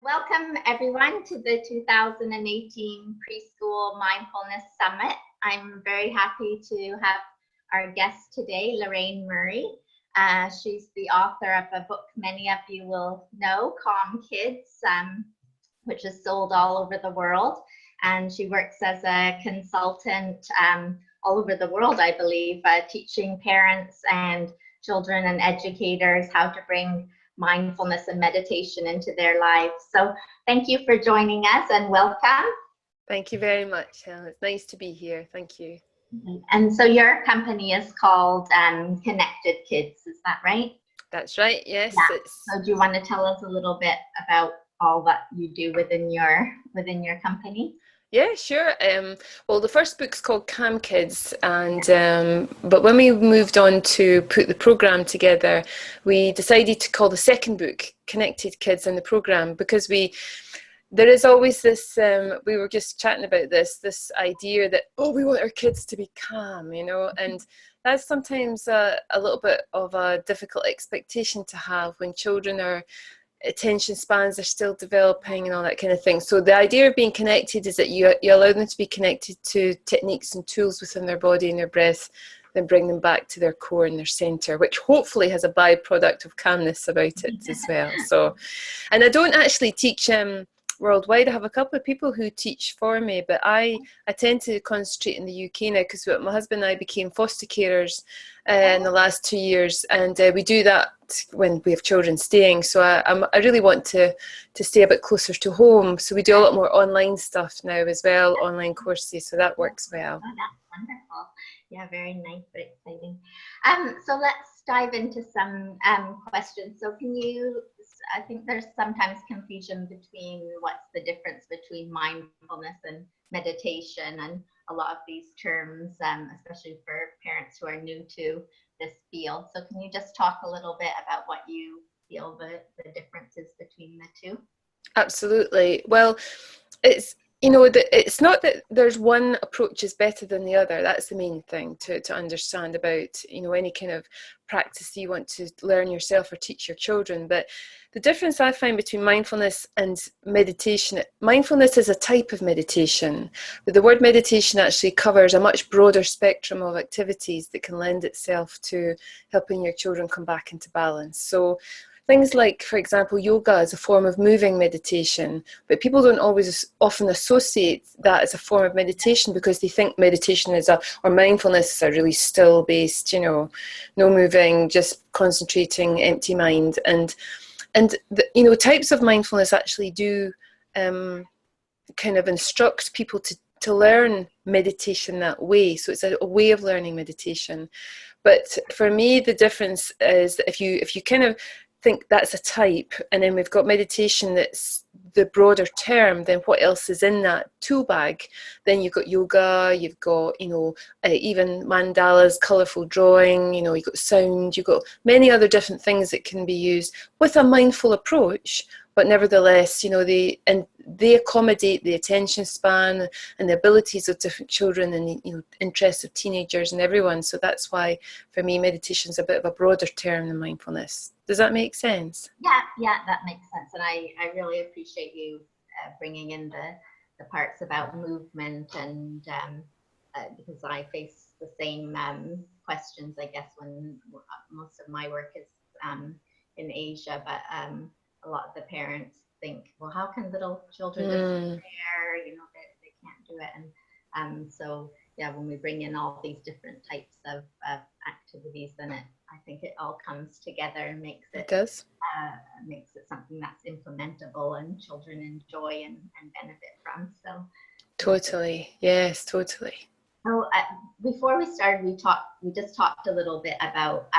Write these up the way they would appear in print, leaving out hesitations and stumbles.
Welcome everyone to the 2018 Preschool Mindfulness Summit. I'm very happy to have our guest today, Lorraine Murray. She's the author of a book many of you will know, Calm Kids, which is sold all over the world. And she works as a consultant all over the world, I believe, teaching parents and children and educators how to bring mindfulness and meditation into their lives. So thank you for joining us and welcome. Thank you very much, Helen. It's nice to be here. Thank you. And so your company is called Connected Kids, is that right? That's right, yes. Yeah. So do you want to tell us a little bit about all that you do within your company? Yeah, sure. Well, the first book's called Calm Kids, and but when we moved on to put the program together, we decided to call the second book Connected Kids in the program, because there is always this, we were just chatting about this idea that, we want our kids to be calm, and that's sometimes a little bit of a difficult expectation to have when children attention spans are still developing and all that kind of thing. So the idea of being connected is that you allow them to be connected to techniques and tools within their body and their breath, then bring them back to their core and their center, which hopefully has a byproduct of calmness about it as well. So, and I don't actually teach worldwide. I have a couple of people who teach for me, but I tend to concentrate in the UK now, because my husband and I became foster carers in the last 2 years, and we do that when we have children staying. So I really want to stay a bit closer to home. So we do a lot more online stuff now as well, online courses. So that works well. Oh, that's wonderful. Yeah, very nice, very exciting. So let's dive into some questions. So I think there's sometimes confusion between what's the difference between mindfulness and meditation, and a lot of these terms, especially for parents who are new to this field. So can you just talk a little bit about what you feel the differences between the two? Absolutely. Well, it's not that there's one approach is better than the other. That's the main thing to understand about, any kind of practice you want to learn yourself or teach your children. But the difference I find between mindfulness and meditation, mindfulness is a type of meditation, but the word meditation actually covers a much broader spectrum of activities that can lend itself to helping your children come back into balance. So things like, for example, yoga is a form of moving meditation, but people don't often associate that as a form of meditation, because they think meditation or mindfulness is a really still-based, no moving, just concentrating, empty mind. And types of mindfulness actually do kind of instruct people to learn meditation that way. So it's a way of learning meditation. But for me, the difference is that if you kind of think that's a type, and then we've got meditation that's the broader term, then what else is in that tool bag? Then you've got yoga, you've got even mandalas, colorful drawing, you've got sound, you've got many other different things that can be used with a mindful approach. But nevertheless, they accommodate the attention span and the abilities of different children, and the interests of teenagers and everyone. So that's why, for me, meditation is a bit of a broader term than mindfulness. Does that make sense? Yeah, that makes sense. And I really appreciate you bringing in the parts about movement, and because I face the same questions, I guess, when most of my work is in Asia, but a lot of the parents think, well, how can little children just sit there, they can't do it. And so, yeah, when we bring in all these different types of activities, then I think it all comes together and makes it something that's implementable and children enjoy and benefit from. So totally, yes, totally. So before we started, we just talked a little bit about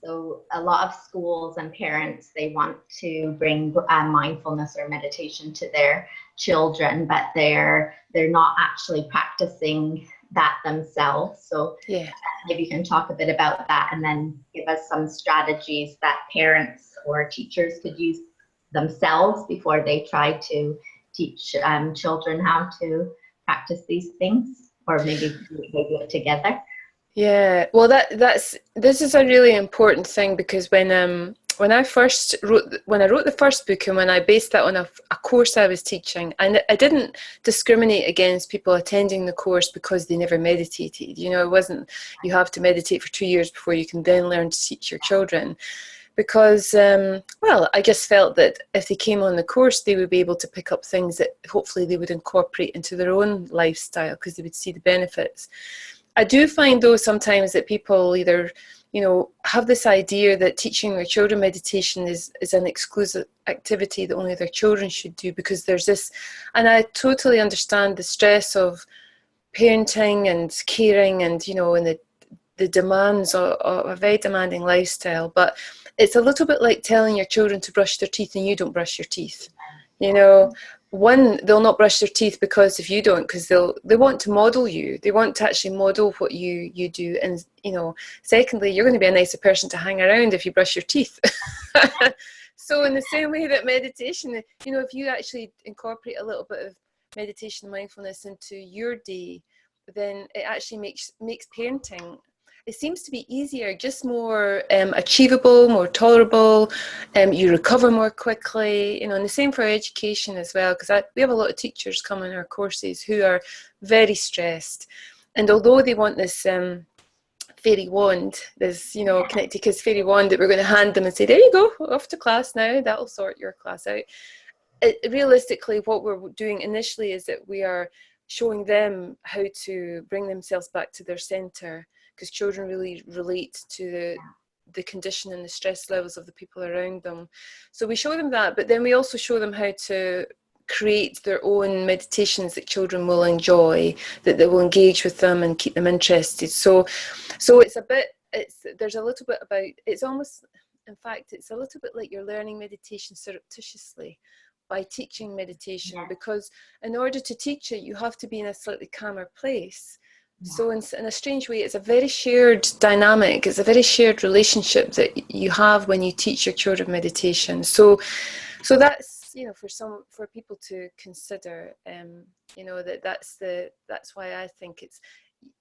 so a lot of schools and parents, they want to bring mindfulness or meditation to their children, but they're not actually practicing that themselves. So yeah, maybe you can talk a bit about that, and then give us some strategies that parents or teachers could use themselves before they try to teach children how to practice these things, or maybe they do it together. Yeah, well, this is a really important thing, because when when I wrote the first book, and when I based that on a course I was teaching, and I didn't discriminate against people attending the course because they never meditated. You know, it wasn't you have to meditate for 2 years before you can then learn to teach your children. Because, well, I just felt that if they came on the course, they would be able to pick up things that hopefully they would incorporate into their own lifestyle, because they would see the benefits. I do find, though, sometimes that people either, you know, have this idea that teaching their children meditation is an exclusive activity that only their children should do, because there's this, and I totally understand the stress of parenting and caring and, you know, and the demands of a very demanding lifestyle, but it's a little bit like telling your children to brush their teeth and you don't brush your teeth. You know, one, they'll not brush their teeth because if you don't, because they want to model you. They want to actually model what you do. And, you know, secondly, you're going to be a nicer person to hang around if you brush your teeth. So in the same way that meditation, you know, if you actually incorporate a little bit of meditation and mindfulness into your day, then it actually makes parenting, it seems to be easier, just more achievable, more tolerable. You recover more quickly, you know, and the same for education as well, because we have a lot of teachers come in our courses who are very stressed. And although they want this fairy wand, this, you know, Connected Kids fairy wand that we're going to hand them and say, there you go, off to class now, that'll sort your class out. Realistically, what we're doing initially is that we are showing them how to bring themselves back to their center, because children really relate to the condition and the stress levels of the people around them. So we show them that, but then we also show them how to create their own meditations that children will enjoy, that they will engage with them and keep them interested. So there's a little bit about, it's almost, in fact, it's a little bit like you're learning meditation surreptitiously by teaching meditation, because in order to teach it, you have to be in a slightly calmer place. So in a strange way, it's a very shared dynamic. It's a very shared relationship that you have when you teach your children meditation. So that's, you know, for people to consider, you know, that's why I think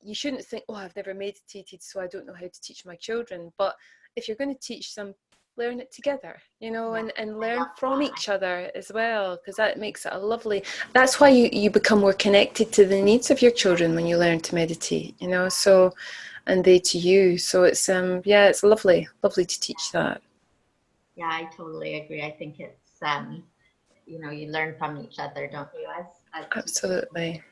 you shouldn't think, oh, I've never meditated, so I don't know how to teach my children. But if you're going to teach them, learn it together, you know, and learn from each other as well, because that makes it that's why you become more connected to the needs of your children when you learn to meditate, you know, so, and they to you. So it's it's lovely to teach that. Yeah, I totally agree. I think it's you know, you learn from each other, don't you, as Absolutely.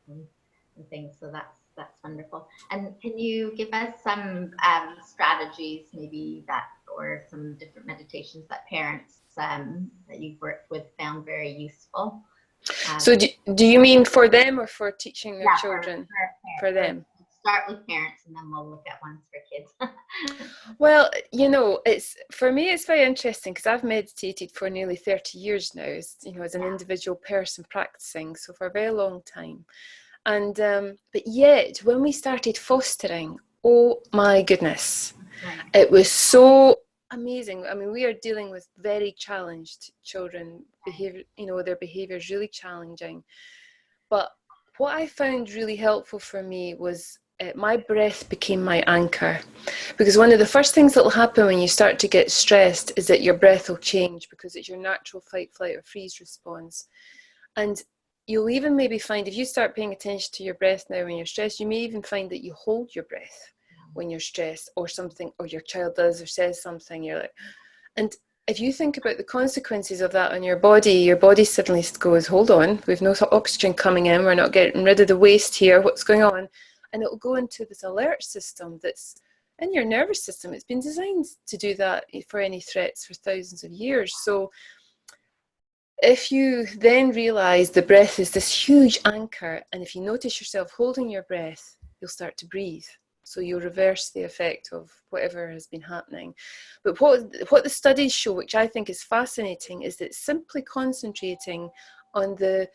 and things. So that's wonderful. And can you give us some strategies, maybe or some different meditations that parents that you've worked with found very useful? So do you mean for them or for teaching their children? For them. Start with parents and then we'll look at ones for kids. Well, you know, for me, it's very interesting because I've meditated for nearly 30 years now, you know, as an individual person practicing, so for a very long time. And but yet, when we started fostering, oh my goodness, it was so amazing. I mean, we are dealing with very challenged children, behavior, you know, their behavior is really challenging. But what I found really helpful for me was my breath became my anchor, because one of the first things that will happen when you start to get stressed is that your breath will change, because it's your natural fight, flight, or freeze response. And you'll even maybe find, if you start paying attention to your breath now when you're stressed, you may even find that you hold your breath when you're stressed, or something, or your child does or says something, you're like, and if you think about the consequences of that on your body suddenly goes, hold on, we've no oxygen coming in, we're not getting rid of the waste here, what's going on? And it'll go into this alert system that's in your nervous system. It's been designed to do that for any threats for thousands of years. So if you then realize the breath is this huge anchor, and if you notice yourself holding your breath, you'll start to breathe. So you'll reverse the effect of whatever has been happening. But what the studies show, which I think is fascinating, is that simply concentrating on the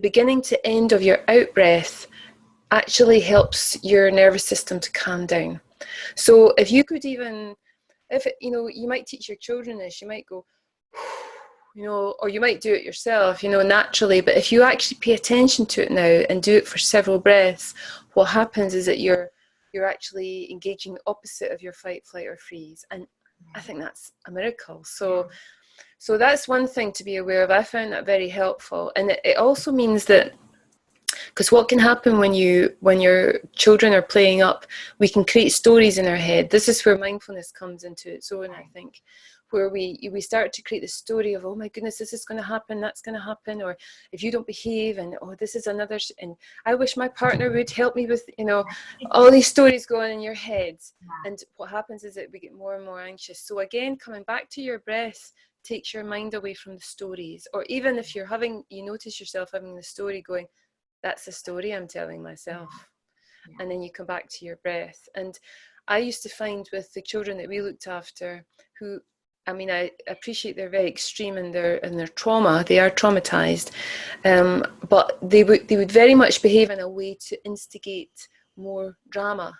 beginning to end of your out breath actually helps your nervous system to calm down. So if you could even, you know, you might teach your children this, you might go, you know, or you might do it yourself, you know, naturally. But if you actually pay attention to it now and do it for several breaths, what happens is that you're actually engaging the opposite of your fight, flight, or freeze. And I think that's a miracle. So that's one thing to be aware of. I found that very helpful. And it also means that, because what can happen when your children are playing up, we can create stories in our head. This is where mindfulness comes into its own, I think, where we start to create the story of, oh my goodness, this is going to happen, that's going to happen, or if you don't behave, and oh, this is another, and I wish my partner would help me with, all these stories going in your head. And what happens is that we get more and more anxious. So again, coming back to your breath takes your mind away from the stories. Or even if you notice yourself having the story going, that's the story I'm telling myself. And then you come back to your breath. And I used to find with the children that we looked after, who, I appreciate they're very extreme in their trauma. They are traumatized, but they would very much behave in a way to instigate more drama.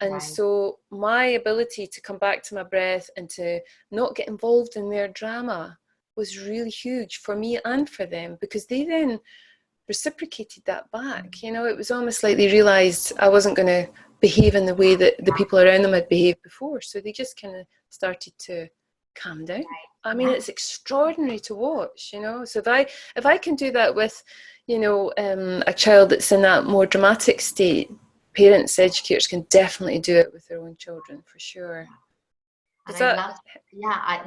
And so my ability to come back to my breath and to not get involved in their drama was really huge for me and for them, because they then reciprocated that back. It was almost like they realized I wasn't going to behave in the way that the people around them had behaved before. So they just kind of started to calm down. It's extraordinary to watch, So if I can do that with, a child that's in that more dramatic state, parents, educators can definitely do it with their own children, for sure. I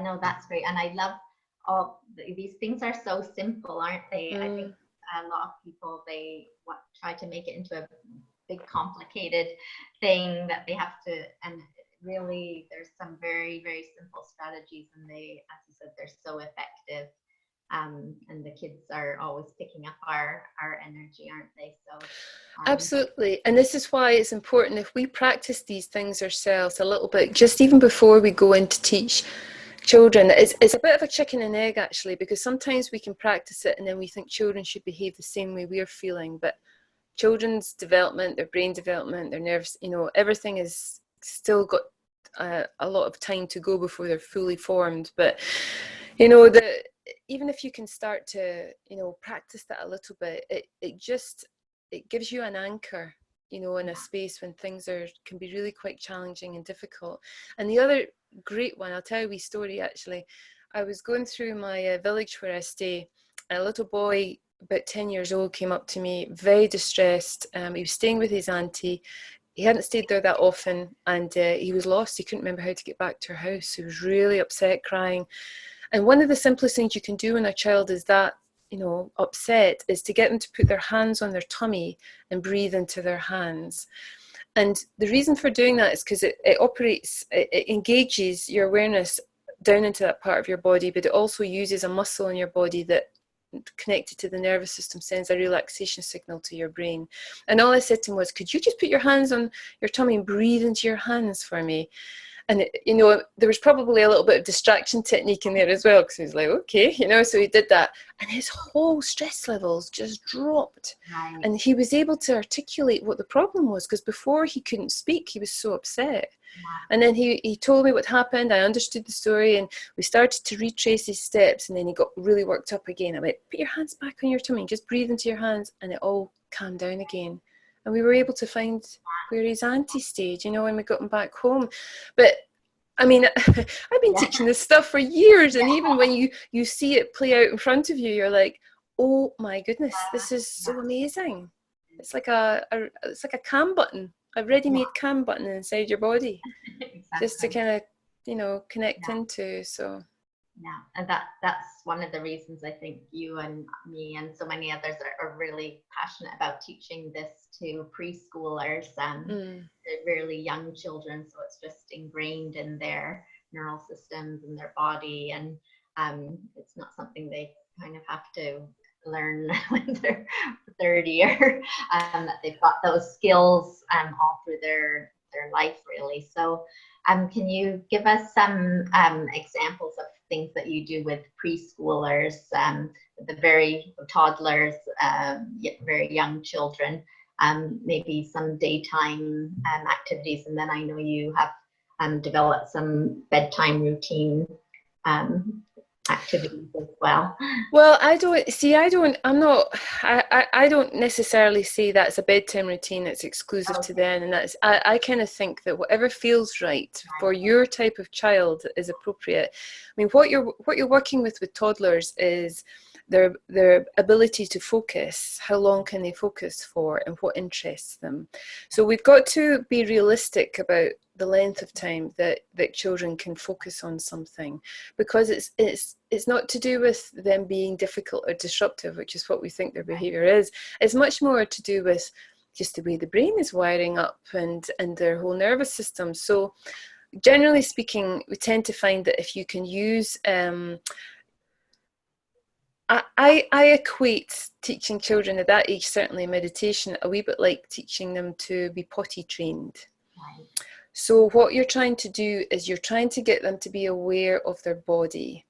know that's great. And I love all these things are so simple, aren't they? I think a lot of people, they try to make it into a big complicated thing that they have to, and really there's some very, very simple strategies, and they, as you said, they're so effective. And the kids are always picking up our energy, aren't they? So absolutely. And this is why it's important, if we practice these things ourselves a little bit, just even before we go in to teach children, it's a bit of a chicken and egg, actually, because sometimes we can practice it and then we think children should behave the same way we're feeling. But children's development, their brain development, their nerves, everything is still got a lot of time to go before they're fully formed. But even if you can start to practice that a little bit, it gives you an anchor, in a space when things can be really quite challenging and difficult. And the other great one, I'll tell you a wee story, actually. I was going through my village where I stay, and a little boy about 10 years old came up to me, very distressed. He was staying with his auntie. He hadn't stayed there that often, and he was lost. He couldn't remember how to get back to her house. He was really upset, crying. And one of the simplest things you can do when a child is that upset, is to get them to put their hands on their tummy and breathe into their hands. And the reason for doing that is because it engages your awareness down into that part of your body, but it also uses a muscle in your body that, connected to the nervous system, sends a relaxation signal to your brain. And all I said to him was, could you just put your hands on your tummy and breathe into your hands for me? And, there was probably a little bit of distraction technique in there as well, because he was like, okay, so he did that. And his whole stress levels just dropped. And he was able to articulate what the problem was, because before he couldn't speak, he was so upset. And then he told me what happened. I understood the story, and we started to retrace his steps. And then he got really worked up again. I went, put your hands back on your tummy, just breathe into your hands. And it all calmed down again. And we were able to find where his auntie stayed, when we got him back home. But I've been teaching this stuff for years, and even when you see it play out in front of you, you're like, oh my goodness, this is so amazing. It's like a cam button, a ready-made cam button inside your body. Exactly. Just to kind of connect into. So and that's one of the reasons I think you and me and so many others are really passionate about teaching this to preschoolers, really young children, so it's just ingrained in their neural systems and their body, and it's not something they kind of have to learn when they're 30 or that they've got those skills all through their life, really. So can you give us some examples of things that you do with preschoolers, the very toddlers, very young children, maybe some daytime activities, and then I know you have developed some bedtime routine activities as well? Well, I don't see, I'm not, I don't necessarily say that's a bedtime routine that's exclusive to Okay. them. And I kind of think that whatever feels right for Right. your type of child is appropriate. I mean, what you're working with toddlers is their ability to focus. How long can they focus for, and what interests them? So we've got to be realistic about the length of time that children can focus on something, because it's not to do with them being difficult or disruptive, which is what we think their behavior is. It's much more to do with just the way the brain is wiring up and their whole nervous system. So generally speaking, we tend to find that if you can use I equate teaching children at that age, certainly meditation, a wee bit like teaching them to be potty trained. Right. So what you're trying to do is you're trying to get them to be aware of their body.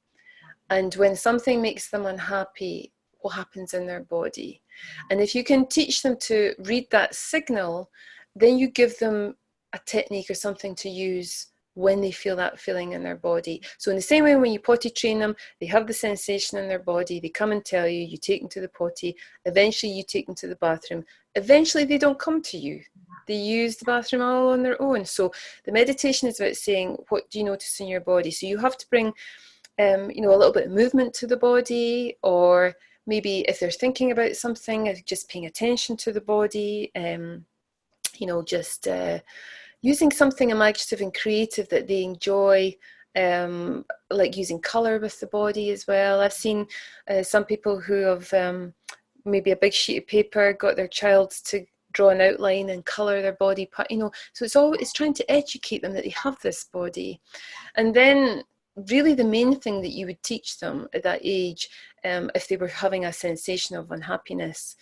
And when something makes them unhappy, what happens in their body? And if you can teach them to read that signal, then you give them a technique or something to use when they feel that feeling in their body. So in the same way, when you potty train them, they have the sensation in their body, they come and tell you, you take them to the potty, eventually you take them to the bathroom, eventually they don't come to you. They use the bathroom all on their own. So the meditation is about saying, what do you notice in your body? So you have to bring a little bit of movement to the body, or maybe if they're thinking about something, just paying attention to the body, just using something imaginative and creative that they enjoy, like using colour with the body as well. I've seen some people who have maybe a big sheet of paper, got their child to draw an outline and colour their body part, so it's trying to educate them that they have this body. And then really the main thing that you would teach them at that age, if they were having a sensation of unhappiness,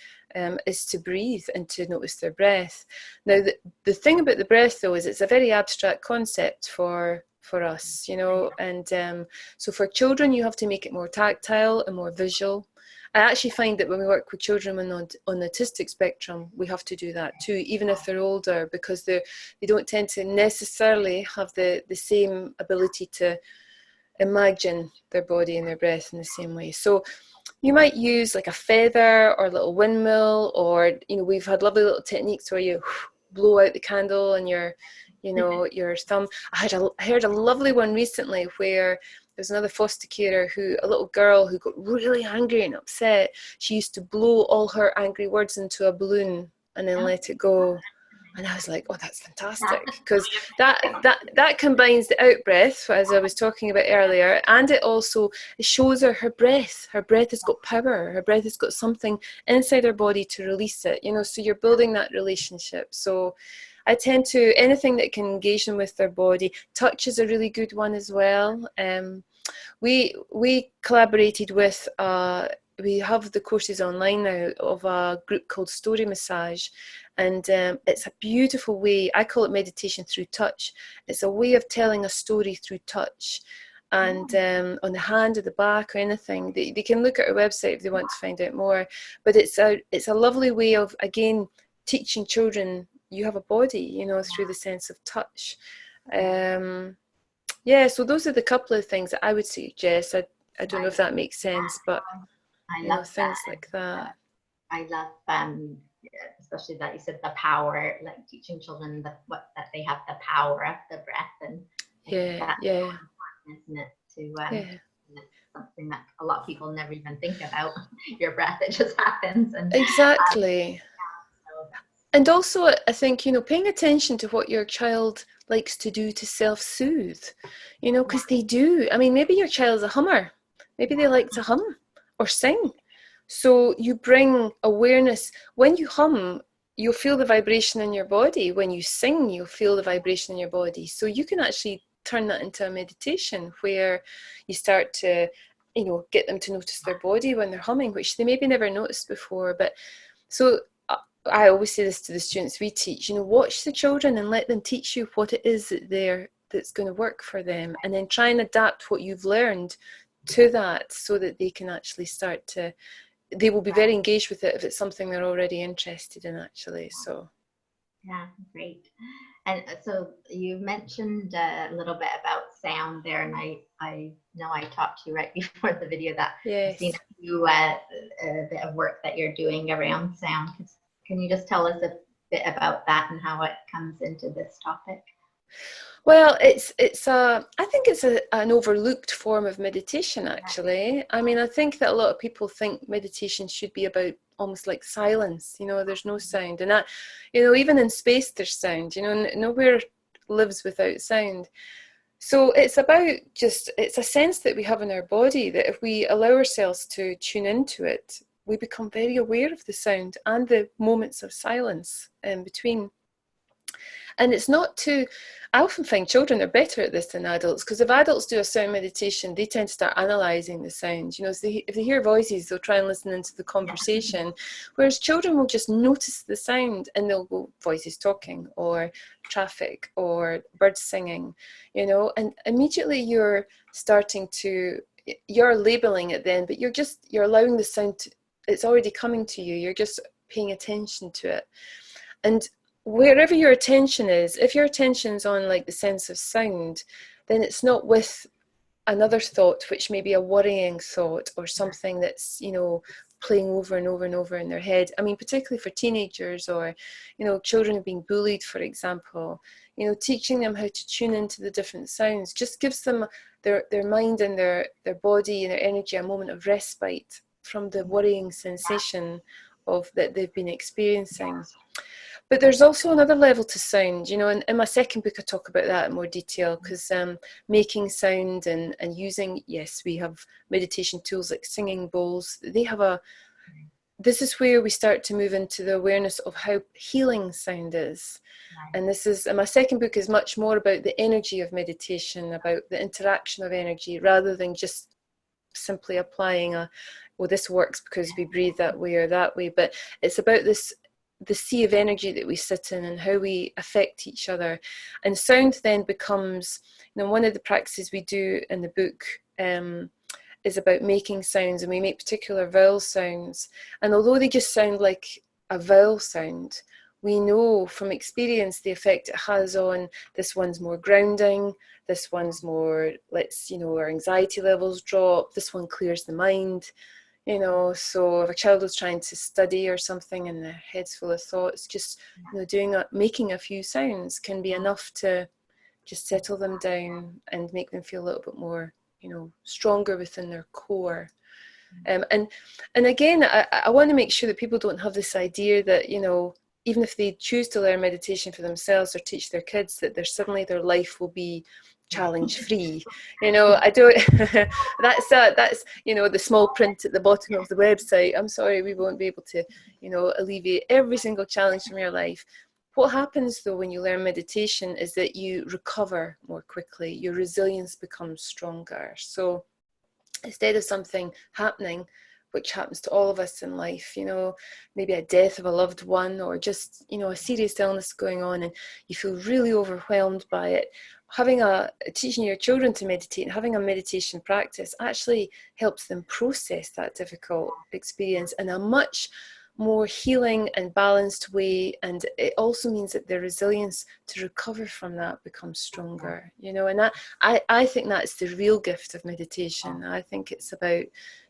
is to breathe and to notice their breath. Now, the thing about the breath, though, is it's a very abstract concept for us, and so for children, you have to make it more tactile and more visual. I actually find that when we work with children on the autistic spectrum, we have to do that too, even if they're older, because they don't tend to necessarily have the same ability to imagine their body and their breath in the same way. So you might use like a feather or a little windmill, or we've had lovely little techniques where you blow out the candle and your thumb. I heard a lovely one recently where there's another foster carer a little girl who got really angry and upset. She used to blow all her angry words into a balloon and then let it go. And I was like, oh, that's fantastic, because that combines the out breath, as I was talking about earlier, and it shows her breath. Her breath has got power. Her breath has got something inside her body to release it. So you're building that relationship. So I tend to, anything that can engage them with their body. Touch is a really good one as well. We collaborated with we have the courses online now of a group called Story Massage, and it's a beautiful way. I call it meditation through touch. It's a way of telling a story through touch. And on the hand or the back or anything, they can look at our website if they want to find out more. But it's a lovely way of, again, teaching children you have a body, through the sense of touch. So those are the couple of things that I would suggest. I don't know if that makes sense, but I love that. things like that. I love, especially that you said the power, like teaching children that they have the power of the breath, and that's important, isn't it? It's something that a lot of people never even think about. Your breath, it just happens, and exactly. And also, I think, paying attention to what your child likes to do to self-soothe, because they do. I mean, maybe your child's a hummer. Maybe they like to hum or sing. So you bring awareness. When you hum, you'll feel the vibration in your body. When you sing, you'll feel the vibration in your body. So you can actually turn that into a meditation where you start to, get them to notice their body when they're humming, which they maybe never noticed before. But so I always say this to the students we teach, watch the children and let them teach you what it is that's going to work for them, and then try and adapt what you've learned to that so that they can actually they will be very engaged with it if it's something they're already interested in, actually. So yeah, great. And so you mentioned a little bit about sound there, and I know I talked to you right before the video that I've seen Yes. a bit of work that you're doing around sound. Can you just tell us a bit about that and how it comes into this topic? Well, I think it's an overlooked form of meditation, actually. I mean, I think that a lot of people think meditation should be about almost like silence, there's no sound. And that, even in space, there's sound, nowhere lives without sound. So it's about it's a sense that we have in our body that if we allow ourselves to tune into it, we become very aware of the sound and the moments of silence in between. And it's not too, I often find children are better at this than adults, because if adults do a sound meditation, they tend to start analysing the sound. If they hear voices, they'll try and listen into the conversation, whereas children will just notice the sound and they'll go, voices talking, or traffic, or birds singing, and immediately you're labelling it then, but you're allowing the sound to, it's already coming to you, you're just paying attention to it. And wherever your attention is, if your attention's on like the sense of sound, then it's not with another thought, which may be a worrying thought or something that's, playing over and over and over in their head. I mean, particularly for teenagers or, children who've been bullied, for example, teaching them how to tune into the different sounds just gives them their mind and their body and their energy a moment of respite from the worrying sensation of that they've been experiencing. But there's also another level to sound, and in my second book I talk about that in more detail, because making sound and using, yes, we have meditation tools like singing bowls. This is where we start to move into the awareness of how healing sound is. And my second book is much more about the energy of meditation, about the interaction of energy, rather than just simply applying this works because we breathe that way or that way, but it's about the sea of energy that we sit in and how we affect each other. And sound then becomes, one of the practices we do in the book is about making sounds, and we make particular vowel sounds. And although they just sound like a vowel sound, we know from experience the effect it has on, this one's more grounding, this one's more, our anxiety levels drop, this one clears the mind. So if a child was trying to study or something and their head's full of thoughts, just making a few sounds can be enough to just settle them down and make them feel a little bit more, stronger within their core. And again, I want to make sure that people don't have this idea that, even if they choose to learn meditation for themselves or teach their kids, that suddenly their life will be challenge free. I don't that's the small print at the bottom of the website. I'm sorry, we won't be able to alleviate every single challenge from your life. What happens though when you learn meditation is that you recover more quickly, your resilience becomes stronger. So instead of something happening, which happens to all of us in life, maybe a death of a loved one, or just, a serious illness going on and you feel really overwhelmed by it, teaching your children to meditate and having a meditation practice actually helps them process that difficult experience in a much more healing and balanced way. And it also means that their resilience to recover from that becomes stronger, and that I think that's the real gift of meditation. I think it's about,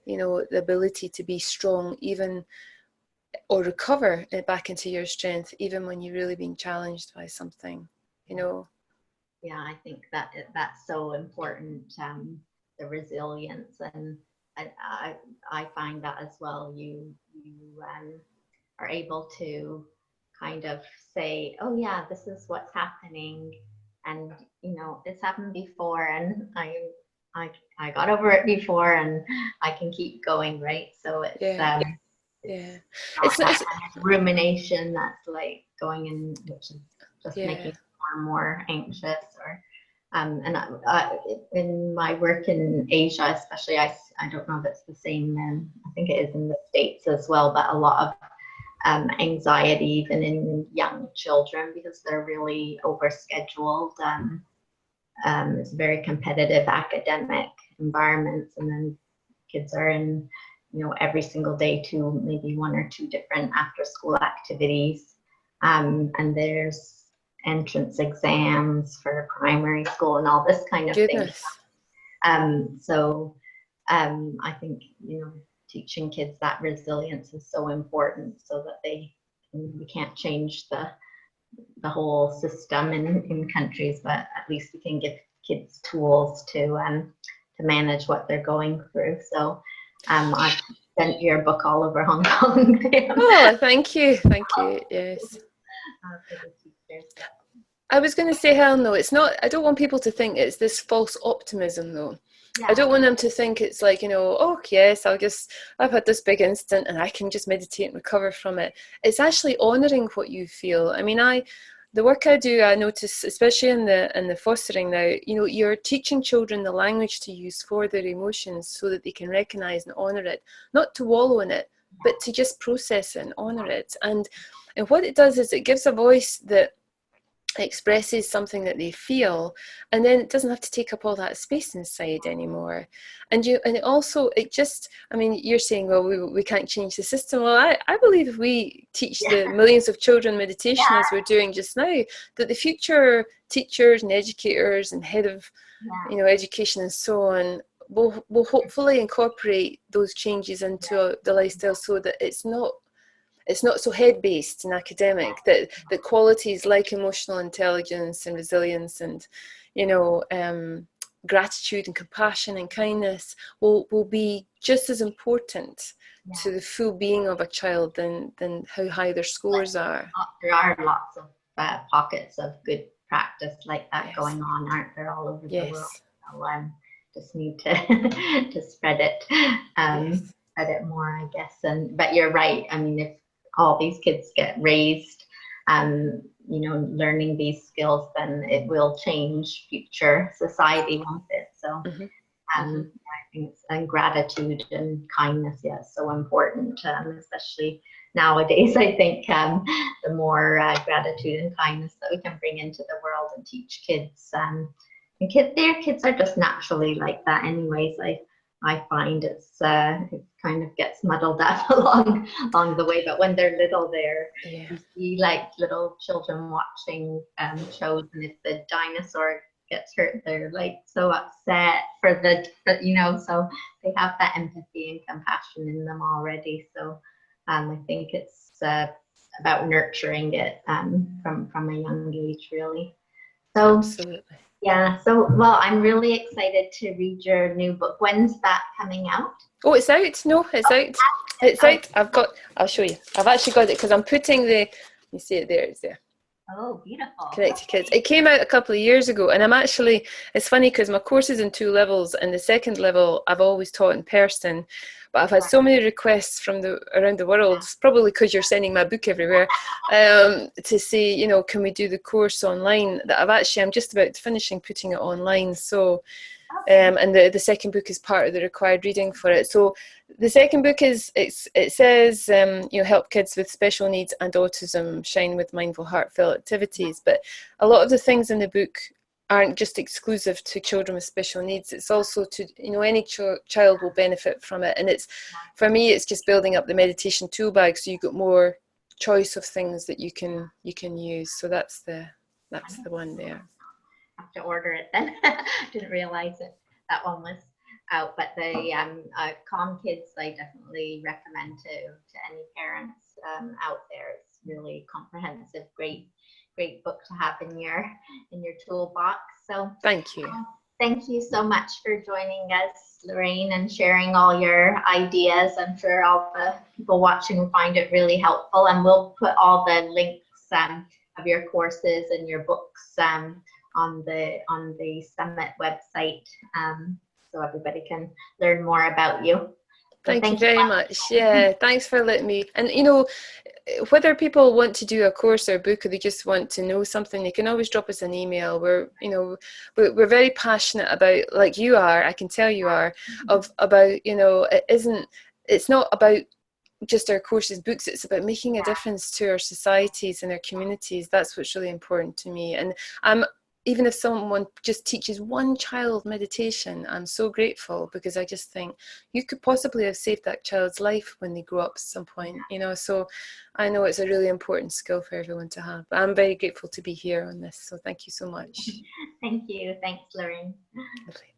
the ability to be strong or recover back into your strength, even when you're really being challenged by something, Yeah, I think that's so important, the resilience, and I find that as well. You are able to kind of say, oh yeah, this is what's happening, and it's happened before, and I got over it before, and I can keep going, right? So it's not that kind of rumination that's like going in, which is just making more anxious. Or and in my work in Asia especially, I don't know if it's the same, I think it is in the States as well, but a lot of anxiety even in young children because they're really overscheduled. It's very competitive academic environments, and then kids are in every single day to maybe one or two different after school activities, and there's entrance exams for primary school and all this kind of thing. Goodness. I think, teaching kids that resilience is so important, so that we can't change the whole system in countries, but at least we can give kids tools to manage what they're going through. So I've sent your book all over Hong Kong. Oh, thank you. Yes. For the teachers. I was going to say, Helen, though, it's not, I don't want people to think it's this false optimism, though. Yeah. I don't want them to think it's like, oh, yes, I've had this big incident and I can just meditate and recover from it. It's actually honouring what you feel. I mean, the work I do, I notice, especially in the fostering now, you're teaching children the language to use for their emotions so that they can recognise and honour it, not to wallow in it, but to just process it and honour it. And what it does is it gives a voice that expresses something that they feel, and then it doesn't have to take up all that space inside anymore. And you're saying, well, we can't change the system. Well, I believe if we teach the millions of children meditation as we're doing just now, that the future teachers and educators and head of education and so on will hopefully incorporate those changes into the lifestyle, so that it's not so head-based and academic, that qualities like emotional intelligence and resilience and, gratitude and compassion and kindness will be just as important to the full being of a child than how high their scores are. There are lots of pockets of good practice like that going on, aren't there, all over the world? So just need to spread it, spread it more, I guess. But you're right. I mean, if all these kids get raised, learning these skills, then it will change future society, won't it? So I think gratitude and kindness, it's so important, especially nowadays. I think the more gratitude and kindness that we can bring into the world and teach kids, their kids are just naturally like that anyways. I find it kind of gets muddled up along the way, but when they're little, you see like little children watching shows, and if the dinosaur gets hurt, they're like so upset so they have that empathy and compassion in them already. So I think it's about nurturing it from a young age, really. So absolutely. Yeah. So, well, I'm really excited to read your new book. When's that coming out? Oh, it's out. No, it's out. It's out. I'll show you. I've actually got it because I'm putting you see it there, it's there. Oh, beautiful. Connect to Kids. It came out a couple of years ago, and it's funny because my course is in 2 levels, and the second level I've always taught in person, but I've had so many requests from around the world, probably because you're sending my book everywhere, to say, can we do the course online, that I'm just about finishing putting it online. So and the second book is part of the required reading for it. So the second book it says help kids with special needs and autism shine with mindful, heartfelt activities. But a lot of the things in the book aren't just exclusive to children with special needs. It's also to any child will benefit from it. And for me it's just building up the meditation tool bag, so you've got more choice of things that you can use. So that's the one there. Have to order it then. Didn't realize that one was out, but the Calm Kids I definitely recommend to any parents out there. It's really comprehensive, great book to have in your toolbox. So thank you. Thank you so much for joining us, Lorraine, and sharing all your ideas. I'm sure all the people watching will find it really helpful, and we'll put all the links of your courses and your books on the Summit website, so everybody can learn more about you. Thank you very much. Yeah, thanks for letting me. And whether people want to do a course or a book, or they just want to know something, they can always drop us an email. We're very passionate about, like you are, I can tell you are, about it's not about just our courses, books. It's about making a difference to our societies and our communities. That's what's really important to me. And even if someone just teaches one child meditation, I'm so grateful, because I just think you could possibly have saved that child's life when they grow up at some point, you know. So I know it's a really important skill for everyone to have. I'm very grateful to be here on this, so thank you so much. Thank you. Thanks, Lorraine. Lovely.